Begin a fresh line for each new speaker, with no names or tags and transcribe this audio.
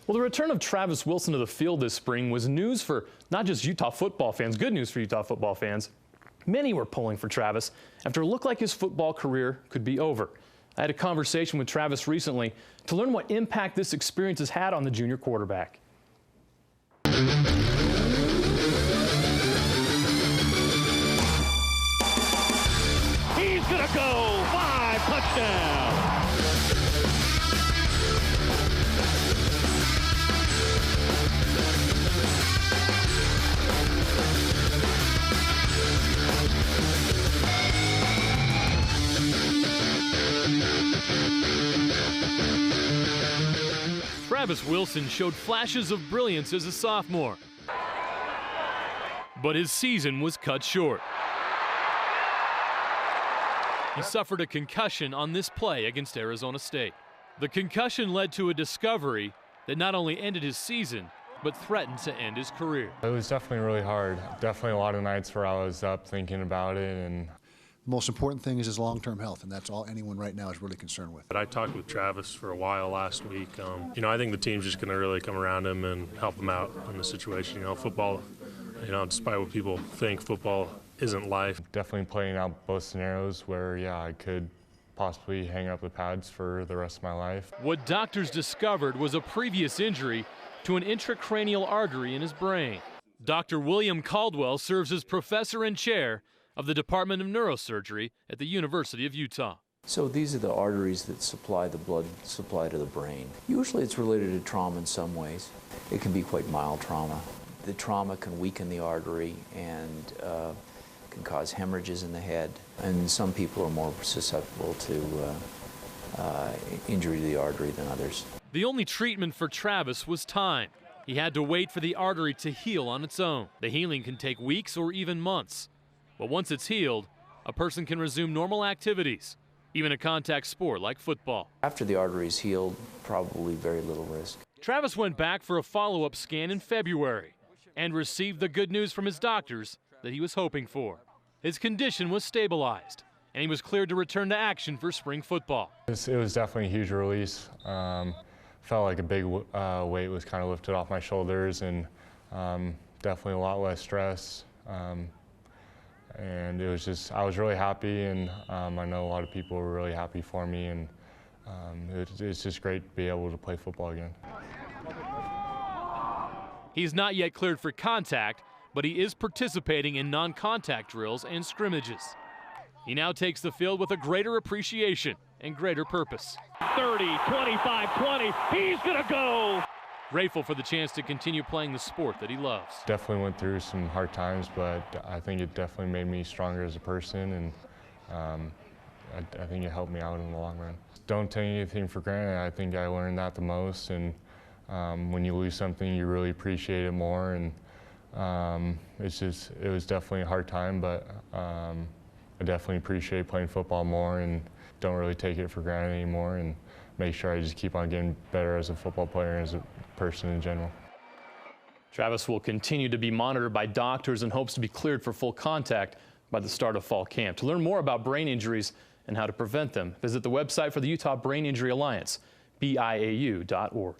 Well, the return of Travis Wilson to the field this spring was news for not just Utah football fans, good news for Utah football fans. Many were pulling for Travis after it looked like his football career could be over. I had a conversation with Travis recently to learn what impact this experience has had on the junior quarterback.
He's gonna go 5 touchdown.
Travis Wilson showed flashes of brilliance as a sophomore, but his season was cut short. He suffered a concussion on this play against Arizona State. The concussion led to a discovery that not only ended his season, but threatened to end his career.
It was definitely really hard. Definitely a lot of nights where I was up thinking about it. And
the most important thing is his long-term health, and that's all anyone right now is really concerned with.
But I talked with Travis for a while last week. I think the team's just going to really come around him and help him out in the situation. Football, despite what people think, football isn't life.
Definitely playing out both scenarios where, I could possibly hang up the pads for the rest of my life.
What doctors discovered was a previous injury to an intracranial artery in his brain. Dr. William Caldwell serves as professor and chair of the Department of Neurosurgery at the University of Utah.
So these are the arteries that supply the blood supply to the brain. Usually it's related to trauma in some ways. It can be quite mild trauma. The trauma can weaken the artery and can cause hemorrhages in the head. And some people are more susceptible to injury to the artery than others.
The only treatment for Travis was time. He had to wait for the artery to heal on its own. The healing can take weeks or even months. But once it's healed, a person can resume normal activities, even a contact sport like football.
After the artery is healed, probably very little risk.
Travis went back for a follow-up scan in February and received the good news from his doctors that he was hoping for. His condition was stabilized, and he was cleared to return to action for spring football.
It was definitely a huge release. Felt like a big weight was kind of lifted off my shoulders, and definitely a lot less stress. And it was just, I was really happy, and I know a lot of people were really happy for me, and it's just great to be able to play football again.
He's not yet cleared for contact, but he is participating in non-contact drills and scrimmages. He now takes the field with a greater appreciation and greater purpose.
30, 25, 20, he's gonna go!
Grateful for the chance to continue playing the sport that he loves.
Definitely went through some hard times, but I think it definitely made me stronger as a person, and I think it helped me out in the long run. Don't take anything for granted. I think I learned that the most, and when you lose something, you really appreciate it more, and it was definitely a hard time, but I definitely appreciate playing football more and don't really take it for granted anymore, and make sure I just keep on getting better as a football player and as a person in general.
Travis will continue to be monitored by doctors and hopes to be cleared for full contact by the start of fall camp. To learn more about brain injuries and how to prevent them, visit the website for the Utah Brain Injury Alliance, BIAU.org.